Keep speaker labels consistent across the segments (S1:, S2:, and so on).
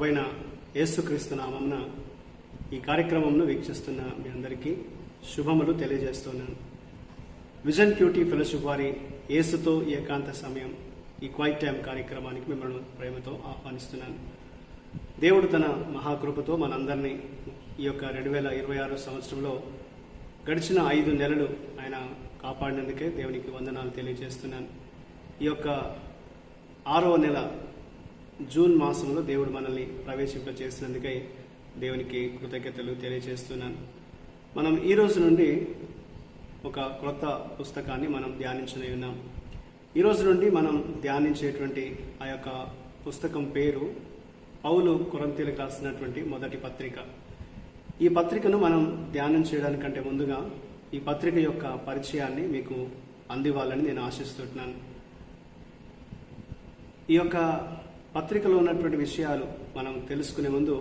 S1: ప్రభువైన యేసుక్రీస్తు నామమున ఈ కార్యక్రమంను వీక్షిస్తున్న మీ అందరికీ శుభములు తెలియజేస్తున్నాను. విజన్ క్యూటీ ఫెలోషిప్ వారి యేసుతో ఏకాంత సమయం ఈ క్వైట్ టైం కార్యక్రమానికి మిమ్మల్ని ప్రేమతో ఆహ్వానిస్తున్నాను. దేవుడు తన మహాకృపతో మనందరినీ ఈ యొక్క 2026 సంవత్సరంలో గడిచిన 5 నెలలు ఆయన కాపాడినందుకే దేవునికి వందనాలు తెలియజేస్తున్నాను. ఈ యొక్క 6వ నెల జూన్ మాసంలో దేవుడు మనల్ని ప్రవేశింపచేసినందుకై దేవునికి కృతజ్ఞతలు తెలియజేస్తున్నాను. మనం ఈ రోజు నుండి ఒక క్రొత్త పుస్తకాన్ని మనం ధ్యానించనే ఉన్నాం. ఈ రోజు నుండి మనం ధ్యానించేటువంటి ఆ యొక్క పుస్తకం పేరు పౌలు కొరింథీయులకు రాసినటువంటి మొదటి పత్రిక. ఈ పత్రికను మనం ధ్యానం చేయడానికంటే ముందుగా ఈ పత్రిక యొక్క పరిచయాన్ని మీకు అందివ్వాలని నేను ఆశిస్తున్నాను. ఈ యొక్క పత్రికలో ఉన్నటువంటి విషయాలు మనం తెలుసుకునే ముందు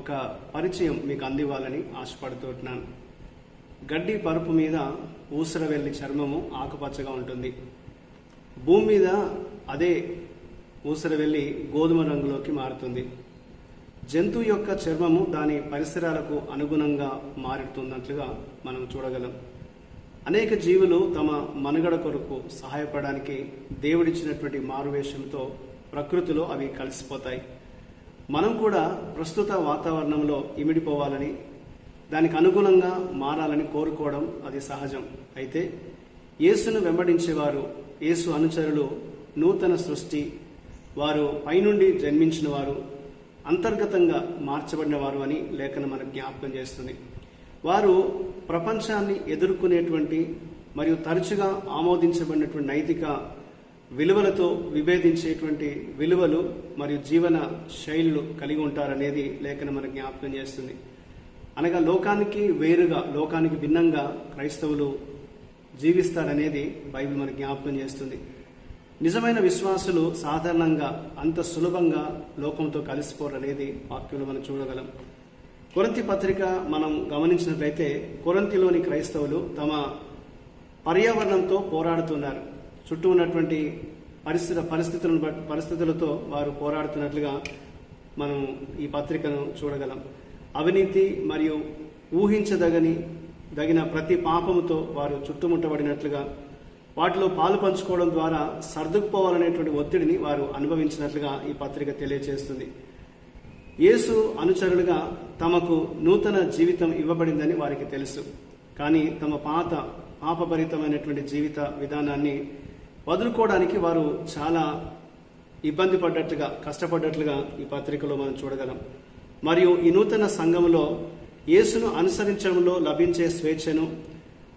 S1: ఒక పరిచయం మీకు అందివ్వాలని ఆశపడుతున్నాను. గడ్డి పరుపు మీద ఊసరవెల్లి చర్మము ఆకుపచ్చగా ఉంటుంది. భూమి మీద అదే ఊసరవెల్లి గోధుమ రంగులోకి మారుతుంది. జంతువు యొక్క చర్మము దాని పరిసరాలకు అనుగుణంగా మారుతున్నట్లుగా మనం చూడగలం. అనేక జీవులు తమ మనుగడ కొరకు సహాయపడడానికి దేవుడిచ్చినటువంటి మారువేషంతో ప్రకృతిలో అవి కలిసిపోతాయి. మనం కూడా ప్రస్తుత వాతావరణంలో ఇమిడిపోవాలని, దానికి అనుగుణంగా మారాలని కోరుకోవడం అది సహజం. అయితే యేసును వెంబడించేవారు, యేసు అనుచరులు నూతన సృష్టి, వారు పైనుండి జన్మించిన వారు, అంతర్గతంగా మార్చబడిన వారు అని లేఖనం మనకు జ్ఞాపకం చేస్తుంది. వారు ప్రపంచాన్ని ఎదుర్కొనేటువంటి మరియు తరచుగా ఆమోదించబడినటువంటి నైతిక విలువలతో విభేదించేటువంటి విలువలు మరియు జీవన శైలులు కలిగి ఉంటారనేది లేఖనం మనకు జ్ఞాపకం చేస్తుంది. అనగా లోకానికి వేరుగా, లోకానికి భిన్నంగా క్రైస్తవులు జీవిస్తారనేది బైబిల్ మనకు జ్ఞాపకం చేస్తుంది. నిజమైన విశ్వాసులు సాధారణంగా అంత సులభంగా లోకంతో కలిసిపోరనేది వాక్యంలో మనం చూడగలం. కొరింథీ పత్రిక మనం గమనించినట్లయితే కొరింథీలోని క్రైస్తవులు తమ పర్యావరణంతో పోరాడుతున్నారు. చుట్టూ ఉన్నటువంటి పరిస్థితులతో వారు పోరాడుతున్నట్లుగా మనం ఈ పత్రికను చూడగలం. అవినీతి మరియు ఊహించదగిన ప్రతి పాపముతో వారు చుట్టుముట్టబడినట్లుగా, వాటిలో పాలు పంచుకోవడం ద్వారా సర్దుకుపోవాలనేటువంటి ఒత్తిడిని వారు అనుభవించినట్లుగా ఈ పత్రిక తెలియజేస్తుంది. యేసు అనుచరులుగా తమకు నూతన జీవితం ఇవ్వబడిందని వారికి తెలుసు. కానీ తమ పాపభరితమైనటువంటి జీవిత విధానాన్ని వదులుకోవడానికి వారు చాలా ఇబ్బంది పడ్డట్లుగా, కష్టపడ్డట్లుగా ఈ పత్రికలో మనం చూడగలం. మరియు ఈ నూతన సంఘంలో యేసును అనుసరించడంలో లభించే స్వేచ్ఛను,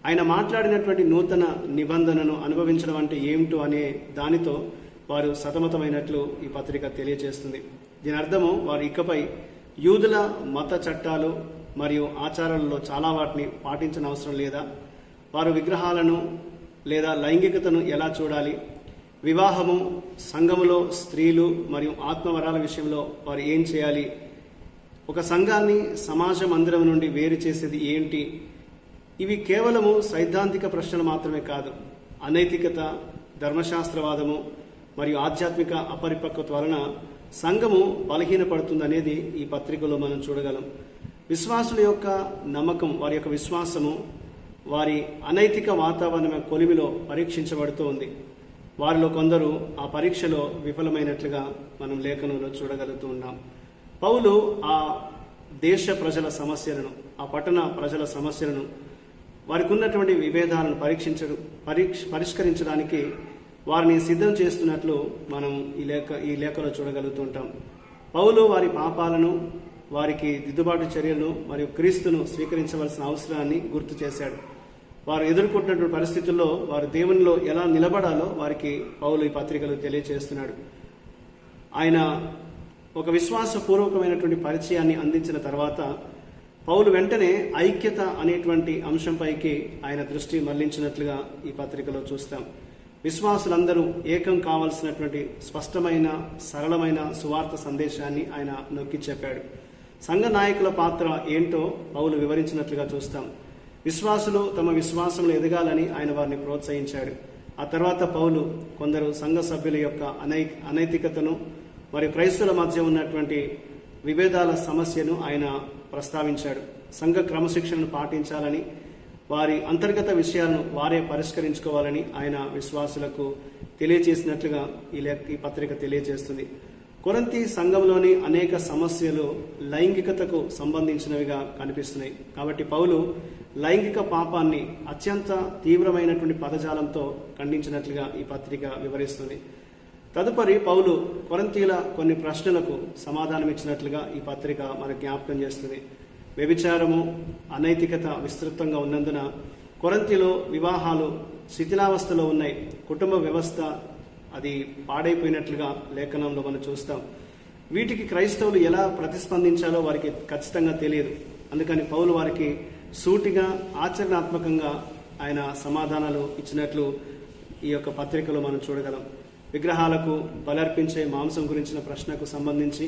S1: ఆయన మాట్లాడినటువంటి నూతన నిబంధనను అనుభవించడం అంటే ఏమిటో అనే దానితో వారు సతమతమైనట్లు ఈ పత్రిక తెలియజేస్తుంది. దీని అర్థము వారు ఇకపై యూదుల మత చట్టాలు మరియు ఆచారాలలో చాలా వాటిని పాటించిన అవసరం లేదా, వారు విగ్రహాలను లేదా లైంగికతను ఎలా చూడాలి, వివాహము, సంఘములో స్త్రీలు మరియు ఆత్మవరాల విషయంలో వారు ఏం చేయాలి, ఒక సంఘాన్ని సమాజ మందిరం నుండి వేరు చేసేది ఏంటి, ఇవి కేవలము సైద్ధాంతిక ప్రశ్నలు మాత్రమే కాదు. అనైతికత, ధర్మశాస్త్రవాదము మరియు ఆధ్యాత్మిక అపరిపక్వత వలన సంఘము బలహీనపడుతుందనేది ఈ పత్రికలో మనం చూడగలం. విశ్వాసుల యొక్క నమ్మకం, వారి యొక్క విశ్వాసము వారి అనైతిక వాతావరణ కొలిమిలో పరీక్షించబడుతూ ఉంది. వారిలో కొందరు ఆ పరీక్షలో విఫలమైనట్లుగా మనం లేఖనంలో చూడగలుగుతూ ఉన్నాం. పౌలు ఆ దేశ ప్రజల సమస్యలను, ఆ పట్టణ ప్రజల సమస్యలను, వారికి ఉన్నటువంటి విభేదాలను పరిష్కరించడానికి వారిని సిద్ధం చేస్తున్నట్లు మనం ఈ లేఖలో చూడగలుగుతుంటాం. పౌలు వారి పాపాలను, వారికి దిద్దుబాటు చర్యలను మరియు క్రీస్తును స్వీకరించవలసిన అవసరాన్ని గుర్తు చేశాడు. వారు ఎదుర్కొంటున్నటువంటి పరిస్థితుల్లో వారు దేవునిలో ఎలా నిలబడాలో వారికి పౌలు ఈ పత్రికలు తెలియజేస్తున్నాడు. ఆయన ఒక విశ్వాసపూర్వకమైనటువంటి పరిచయాన్ని అందించిన తర్వాత పౌలు వెంటనే ఐక్యత అనేటువంటి అంశంపైకి ఆయన దృష్టి మళ్లించినట్లుగా ఈ పత్రికలో చూస్తాం. విశ్వాసులందరూ ఏకం కావాల్సినటువంటి స్పష్టమైన, సరళమైన సువార్త సందేశాన్ని ఆయన నొక్కి చెప్పాడు. సంఘ నాయకుల పాత్ర ఏంటో పౌలు వివరించినట్లుగా చూస్తాం. విశ్వాసులు తమ విశ్వాసంలో ఎదగాలని ఆయన వారిని ప్రోత్సహించాడు. ఆ తర్వాత పౌలు కొందరు సంఘ సభ్యుల యొక్క అనైతికతను మరియు క్రైస్తవుల మధ్య ఉన్నటువంటి విభేదాల సమస్యను ఆయన ప్రస్తావించాడు. సంఘ క్రమశిక్షణను పాటించాలని, వారి అంతర్గత విషయాలను వారే పరిష్కరించుకోవాలని ఆయన విశ్వాసులకు తెలియజేసినట్లుగా ఈ పత్రిక తెలియజేస్తుంది. కొరింథీ సంఘంలోని అనేక సమస్యలు లైంగికతకు సంబంధించినవిగా కనిపిస్తున్నాయి. కాబట్టి పౌలు లైంగిక పాపాన్ని అత్యంత తీవ్రమైనటువంటి పదజాలంతో ఖండించినట్లుగా ఈ పత్రిక వివరిస్తుంది. తదుపరి పౌలు కొరింథీల కొన్ని ప్రశ్నలకు సమాధానమిచ్చినట్లుగా ఈ పత్రిక మనకు జ్ఞాపకం చేస్తుంది. వ్యభిచారము, అనైతికత విస్తృతంగా ఉన్నందున కొరింథీలో వివాహాలు శిథిలావస్థలో ఉన్నాయి. కుటుంబ వ్యవస్థ అది పాడైపోయినట్లుగా లేఖనంలో మనం చూస్తాం. వీటికి క్రైస్తవులు ఎలా ప్రతిస్పందించాలో వారికి ఖచ్చితంగా తెలియదు. అందుకని పౌలు వారికి సూటిగా ఆచరణాత్మకంగా ఆయన సమాధానాలు ఇచ్చినట్లు ఈ యొక్క పత్రికలో మనం చూడగలం. విగ్రహాలకు బలర్పించే మాంసం గురించిన ప్రశ్నకు సంబంధించి,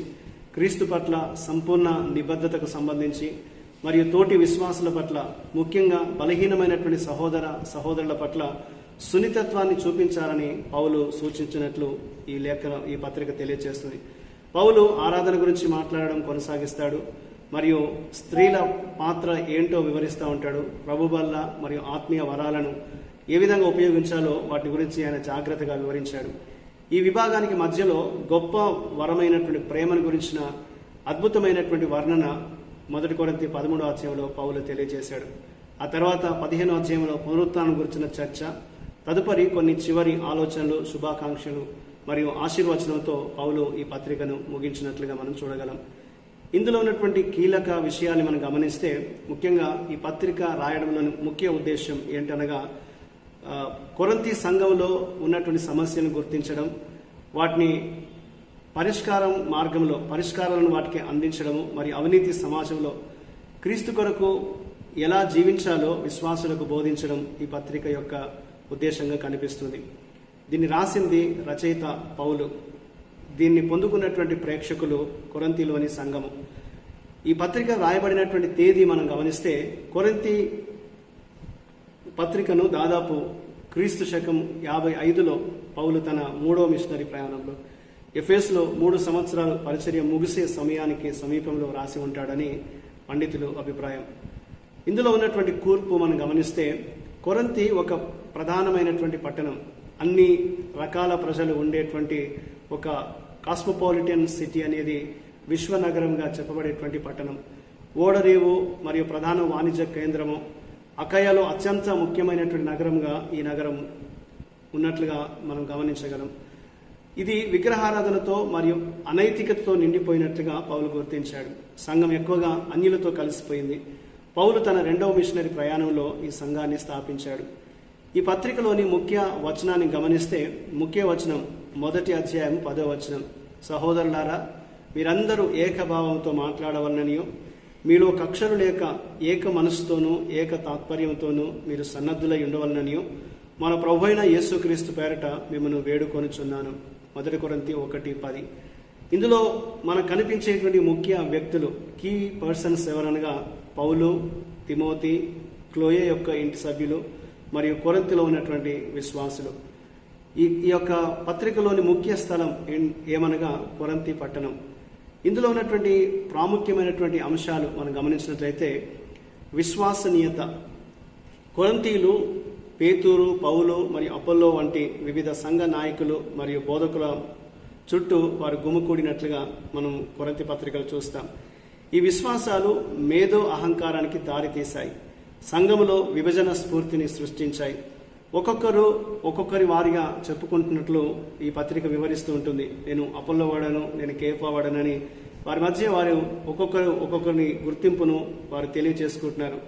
S1: క్రీస్తు పట్ల సంపూర్ణ నిబద్ధతకు సంబంధించి, మరియు తోటి విశ్వాసుల పట్ల, ముఖ్యంగా బలహీనమైనటువంటి సహోదరుల పట్ల సున్నితత్వాన్ని చూపించాలని పౌలు సూచించినట్లు ఈ పత్రిక తెలియజేస్తుంది. పౌలు ఆరాధన గురించి మాట్లాడడం కొనసాగిస్తాడు, మరియు స్త్రీల పాత్ర ఏంటో వివరిస్తూ ఉంటాడు. ప్రభు వల్ల మరియు ఆత్మీయ వరాలను ఏ విధంగా ఉపయోగించాలో వాటి గురించి ఆయన జాగ్రత్తగా వివరించాడు. ఈ విభాగానికి మధ్యలో గొప్ప వరమైనటువంటి ప్రేమను గురించిన అద్భుతమైనటువంటి వర్ణన 1 కొరింథీ 13వ అధ్యాయంలో పౌలు తెలియజేశాడు. ఆ తర్వాత 15వ అధ్యాయంలో పునరుత్థానం గురించిన చర్చ, తదుపరి కొన్ని చివరి ఆలోచనలు, శుభాకాంక్షలు మరియు ఆశీర్వచనంతో పౌలు ఈ పత్రికను ముగించినట్లుగా మనం చూడగలం. ఇందులో ఉన్నటువంటి కీలక విషయాన్ని మనం గమనిస్తే, ముఖ్యంగా ఈ పత్రిక రాయడంలోని ముఖ్య ఉద్దేశం ఏంటనగా కొరింథీ సంఘంలో ఉన్నటువంటి సమస్యలను గుర్తించడం, వాటిని పరిష్కారాలను వాటికి అందించడము, మరియు అవినీతి సమాజంలో క్రీస్తు కొరకు ఎలా జీవించాలో విశ్వాసులకు బోధించడం ఈ పత్రిక యొక్క ఉద్దేశంగా కనిపిస్తుంది. దీన్ని రాసింది రచయిత పౌలు. దీన్ని పొందుకున్నటువంటి ప్రేక్షకులు కొరింథీలోని సంఘము. ఈ పత్రిక రాయబడినటువంటి తేదీ మనం గమనిస్తే, కొరింథీ పత్రికను దాదాపు క్రీస్తు శకం 55లో పౌలు తన 3వ మిషనరీ ప్రయాణంలో ఎఫెసులో 3 సంవత్సరాలు పరిచర్య ముగిసే సమయానికి సమీపంలో రాసి ఉంటాడని పండితులు అభిప్రాయం. ఇందులో ఉన్నటువంటి కూర్పు మనం గమనిస్తే, కొరింథీ ఒక ప్రధానమైనటువంటి పట్టణం, అన్ని రకాల ప్రజలు ఉండేటువంటి ఒక కాస్మోపాలిటన్ సిటీ అనేది విశ్వనగరంగా చెప్పబడేటువంటి పట్టణం. ఓడరేవు మరియు ప్రధాన వాణిజ్య కేంద్రము, అకయాలో అత్యంత ముఖ్యమైనటువంటి నగరంగా ఈ నగరం ఉన్నట్లుగా మనం గమనించగలం. ఇది విగ్రహారాధనతో మరియు అనైతికతతో నిండిపోయినట్లుగా పౌలు గుర్తించాడు. సంఘం ఎక్కువగా అన్యులతో కలిసిపోయింది. పౌలు తన 2వ మిషనరీ ప్రయాణంలో ఈ సంఘాన్ని స్థాపించాడు. ఈ పత్రికలోని ముఖ్య వచనాన్ని గమనిస్తే, ముఖ్య వచనం 1వ అధ్యాయం 10వ వచనం, సహోదరులారా, మీరందరూ ఏకభావంతో మాట్లాడవలననియో, మీలో కక్షలు లేక ఏక మనసుతోనూ ఏక తాత్పర్యంతోనూ మీరు సన్నద్ధులై ఉండవలననియో మన ప్రభువైన యేసుక్రీస్తు పేరట మిమ్మల్ని వేడుకొనుచున్నాను. 1 కొరింథీ 1:10. ఇందులో మనకు కనిపించేటువంటి ముఖ్య వ్యక్తులు, కీ పర్సన్స్ ఎవరనగా పౌలు, తిమోతి, క్లోయే యొక్క ఇంటి సభ్యులు మరియు కొరింథీలో ఉన్నటువంటి విశ్వాసులు. ఈ యొక్క పత్రికలోని ముఖ్య స్థలం ఏమనగా కొరింథీ పట్టణం. ఇందులో ఉన్నటువంటి ప్రాముఖ్యమైనటువంటి అంశాలు మనం గమనించినట్లయితే, విశ్వసనీయత. కొరింథీలు పేతురు, పౌలు మరియు అపోల్లో వంటి వివిధ సంఘ నాయకులు మరియు బోధకుల చుట్టూ వారు గుమికూడినట్లుగా మనం కొరింథీ పత్రికలు చూస్తాం. ఈ విశ్వాసాలు మేధో అహంకారానికి దారితీశాయి, సంఘములో విభజన స్ఫూర్తిని సృష్టించాయి. ఒక్కొక్కరి వారిగా చెప్పుకుంటున్నట్లు ఈ పత్రిక వివరిస్తూ ఉంటుంది. నేను అపోల్లో వాడను, నేను కేఫా వాడనని వారి మధ్య వారు ఒక్కొక్కరిని గుర్తింపును వారు తెలియజేసుకుంటున్నారు.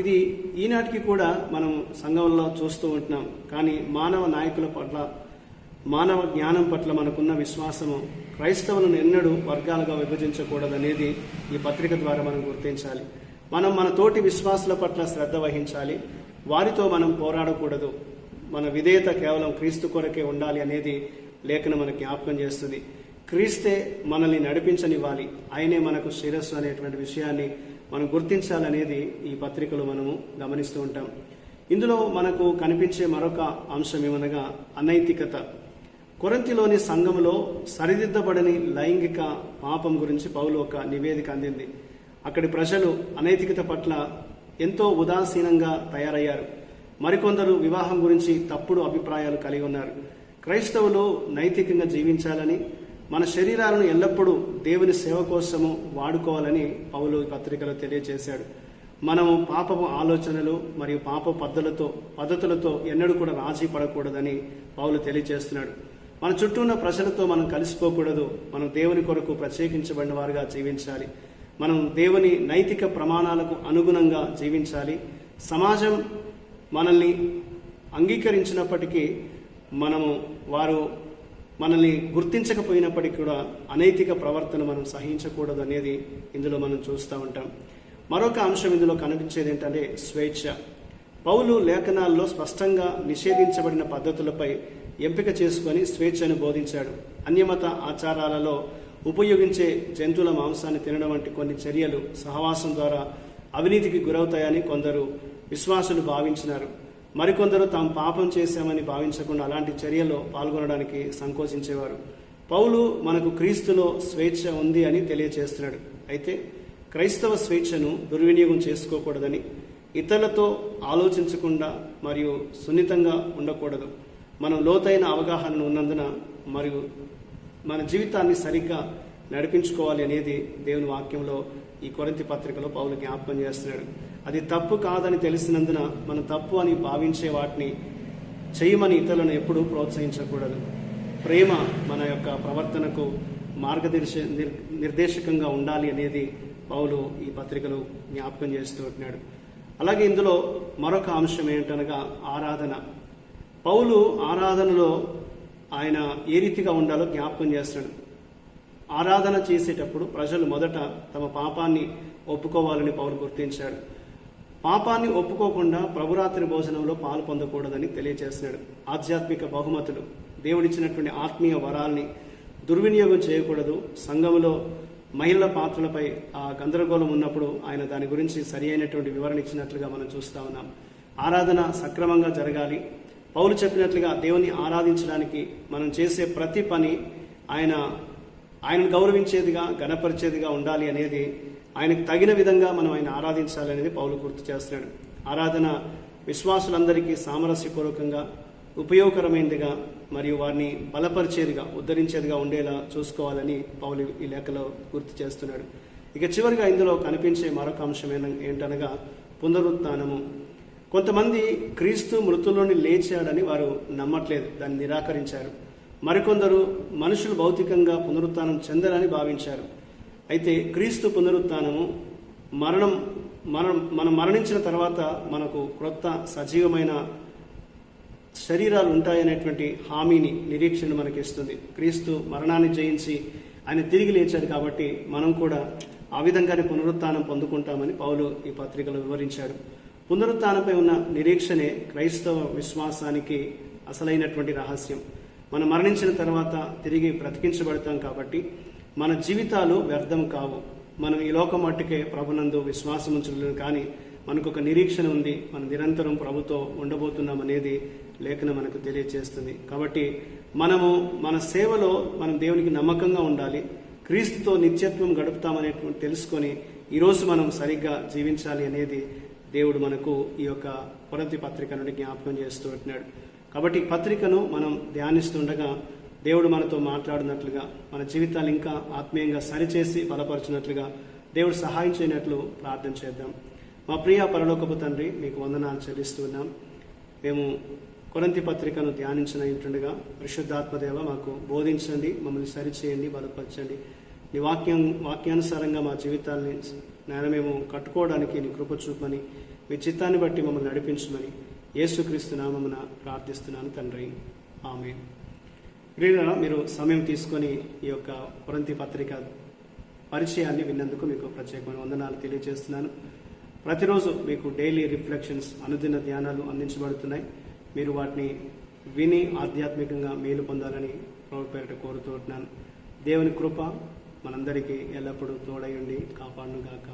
S1: ఇది ఈనాటికి కూడా మనం సంఘంలో చూస్తూ ఉంటున్నాం. కానీ మానవ నాయకుల పట్ల, మానవ జ్ఞానం పట్ల మనకున్న విశ్వాసము క్రైస్తవులను ఎన్నడూ వర్గాలుగా విభజించకూడదనేది ఈ పత్రిక ద్వారా మనం గుర్తించాలి. మనం మన తోటి విశ్వాసుల పట్ల శ్రద్ధ వహించాలి. వారితో మనం పోరాడకూడదు. మన విధేయత కేవలం క్రీస్తు కొరకే ఉండాలి అనేది లేఖనం మనకు జ్ఞాపకం చేస్తుంది. క్రీస్తే మనల్ని నడిపించనివ్వాలి, ఆయనే మనకు శిరస్సు అనేటువంటి విషయాన్ని మనం గుర్తించాలనేది ఈ పత్రికలో మనము గమనిస్తూ ఉంటాం. ఇందులో మనకు కనిపించే మరొక అంశం ఏమనగా అనైతికత. కొరింథీలోని సంఘంలో సరిదిద్దబడని లైంగిక పాపం గురించి పౌలు ఒక నివేదిక అందింది. అక్కడి ప్రజలు అనైతికత పట్ల ఎంతో ఉదాసీనంగా తయారయ్యారు. మరికొందరు వివాహం గురించి తప్పుడు అభిప్రాయాలు కలిగి ఉన్నారు. క్రైస్తవులు నైతికంగా జీవించాలని, మన శరీరాలను ఎల్లప్పుడూ దేవుని సేవ కోసము వాడుకోవాలని పౌలు పత్రికలో తెలియజేశాడు. మనము పాపపు ఆలోచనలు మరియు పాప పద్ధతులతో ఎన్నడూ కూడా రాజీ పడకూడదని పౌలు తెలియజేస్తున్నాడు. మన చుట్టూ ఉన్న ప్రజలతో మనం కలిసిపోకూడదు. మనం దేవుని కొరకు ప్రత్యేకించబడిన వారుగా జీవించాలి. మనం దేవుని నైతిక ప్రమాణాలకు అనుగుణంగా జీవించాలి. సమాజం మనల్ని అంగీకరించినప్పటికీ వారు మనల్ని గుర్తించకపోయినప్పటికీ కూడా అనైతిక ప్రవర్తన మనం సహించకూడదు అనేది ఇందులో మనం చూస్తూ ఉంటాం. మరొక అంశం ఇందులో కనిపించేది ఏంటంటే స్వేచ్ఛ. పౌలు లేఖనాల్లో స్పష్టంగా నిషేధించబడిన పద్ధతులపై ఎంపిక చేసుకొని స్వేచ్ఛను బోధించాడు. అన్యమత ఆచారాలలో ఉపయోగించే జంతువుల మాంసాన్ని తినడం వంటి కొన్ని చర్యలు సహవాసం ద్వారా అవినీతికి గురవుతాయని కొందరు విశ్వాసులు భావించినారు. మరికొందరు తాము పాపం చేశామని భావించకుండా అలాంటి చర్యల్లో పాల్గొనడానికి సంకోచించేవారు. పౌలు మనకు క్రీస్తులో స్వేచ్ఛ ఉంది అని తెలియజేస్తున్నాడు. అయితే క్రైస్తవ స్వేచ్ఛను దుర్వినియోగం చేసుకోకూడదని, ఇతరులతో ఆలోచించకుండా మరియు సున్నితంగా ఉండకూడదు. మనం లోతైన అవగాహన ఉన్నందున మరియు మన జీవితాన్ని సరిగ్గా నడిపించుకోవాలి అనేది దేవుని వాక్యంలో ఈ కొరింథీ పత్రికలో పౌలు జ్ఞాపకం చేస్తున్నాడు. అది తప్పు కాదని తెలిసినందున మనం తప్పు అని భావించే వాటిని చేయమని ఇతరులను ఎప్పుడూ ప్రోత్సహించకూడదు. ప్రేమ మన యొక్క ప్రవర్తనకు నిర్దేశకంగా ఉండాలి అనేది పౌలు ఈ పత్రికలో జ్ఞాపకం చేస్తూ ఉంటున్నాడు. అలాగే ఇందులో మరొక అంశం ఏంటనగా ఆరాధన. పౌలు ఆరాధనలో ఆయన ఏ రీతిగా ఉండాలో జ్ఞాపకం చేస్తాడు. ఆరాధన చేసేటప్పుడు ప్రజలు మొదట తమ పాపాన్ని ఒప్పుకోవాలని పౌలు గుర్తించాడు. పాపాన్ని ఒప్పుకోకుండా ప్రభురాత్రి భోజనంలో పాలు పొందకూడదని తెలియజేస్తున్నాడు. ఆధ్యాత్మిక బహుమతులు, దేవుడిచ్చినటువంటి ఆత్మీయ వరాల్ని దుర్వినియోగం చేయకూడదు. సంఘంలో మహిళల పాత్రలపై ఆ గందరగోళం ఉన్నప్పుడు ఆయన దాని గురించి సరి అయినటువంటి వివరణ ఇచ్చినట్లుగా మనం చూస్తా ఉన్నాం. ఆరాధన సక్రమంగా జరగాలి. పౌలు చెప్పినట్లుగా దేవుని ఆరాధించడానికి మనం చేసే ప్రతి పని ఆయనను గౌరవించేదిగా, ఘనపరిచేదిగా ఉండాలి అనేది, ఆయనకు తగిన విధంగా మనం ఆయన ఆరాధించాలనేది పౌలు గుర్తు చేస్తున్నాడు. ఆరాధన విశ్వాసులందరికీ సామరస్యపూర్వకంగా, ఉపయోగకరమైనదిగా మరియు వారిని బలపరిచేదిగా, ఉద్ధరించేదిగా ఉండేలా చూసుకోవాలని పౌలు ఈ లేఖలో గుర్తు చేస్తున్నాడు. ఇక చివరిగా ఇందులో కనిపించే మరొక అంశం ఏంటనగా పునరుత్థానము. కొంతమంది క్రీస్తు మృతుల్లోని లేచాడని వారు నమ్మట్లేదు, దాన్ని నిరాకరించారు. మరికొందరు మనుషులు భౌతికంగా పునరుత్థానం చెందరని భావించారు. అయితే క్రీస్తు పునరుత్థానము మనం మరణించిన తర్వాత మనకు క్రొత్త సజీవమైన శరీరాలు ఉంటాయనేటువంటి హామీని, నిరీక్షణ మనకిస్తుంది. క్రీస్తు మరణాన్ని జయించి ఆయన తిరిగి లేచాడు కాబట్టి మనం కూడా ఆ విధంగానే పునరుత్థానం పొందుకుంటామని పౌలు ఈ పత్రికలో వివరించాడు. పునరుత్థానంపై ఉన్న నిరీక్షణే క్రైస్తవ విశ్వాసానికి అసలైనటువంటి రహస్యం. మనం మరణించిన తర్వాత తిరిగి బ్రతికించబడతాం కాబట్టి మన జీవితాలు వ్యర్థం కావు. మనం ఈ లోకం మట్టుకే ప్రభునందు విశ్వాసం ఉంచలేదు, కానీ మనకు ఒక నిరీక్షణ ఉంది. మనం నిరంతరం ప్రభుతో ఉండబోతున్నాం అనేది లేఖనం మనకు తెలియజేస్తుంది. కాబట్టి మనము మన సేవలో మనం దేవునికి నమ్మకంగా ఉండాలి. క్రీస్తుతో నిత్యత్వం గడుపుతామనేటువంటి తెలుసుకొని ఈరోజు మనం సరిగ్గా జీవించాలి అనేది దేవుడు మనకు ఈ యొక్క కొరింథీ పత్రిక నుండి జ్ఞాపకం చేస్తూ ఉంటున్నాడు. కాబట్టి ఈ పత్రికను మనం ధ్యానిస్తుండగా దేవుడు మనతో మాట్లాడినట్లుగా, మన జీవితాలు ఇంకా ఆత్మీయంగా సరిచేసి బలపరచినట్లుగా దేవుడు సహాయం చేయనట్లు ప్రార్థన చేద్దాం. మా ప్రియ పరలోకపు తండ్రి, మీకు వందనాలు చెల్లిస్తున్నాం. మేము కొరింథీ పత్రికను ధ్యానించిన ఇంటుండగా పరిశుద్ధాత్మదేవ మాకు బోధించండి, మమ్మల్ని సరిచేయండి, బలపరచండి. నీ వాక్యానుసారంగా మా జీవితాన్ని మేము కట్టుకోవడానికి నీ కృప చూపమని, మీ చిత్తాన్ని బట్టి మమ్మల్ని నడిపించమని యేసుక్రీస్తు నామమున ప్రార్థిస్తున్నాను తండ్రి, ఆమేన్. ప్రియులారా, మీరు సమయం తీసుకొని ఈ యొక్క కొరింథీ పత్రిక పరిచయాన్ని విన్నందుకు మీకు ప్రత్యేకమైన వందనాలు తెలియజేస్తున్నాను. ప్రతిరోజు మీకు డైలీ రిఫ్లెక్షన్స్, అనుదిన ధ్యానాలు అందించబడుతున్నాయి. మీరు వాటిని విని ఆధ్యాత్మికంగా మేలు పొందాలని ప్రభువు పేరిట కోరుతూ ఉంటున్నాను. దేవుని కృప మనందరికీ ఎల్లప్పుడూ తోడై ఉండి కాపాడును గాక.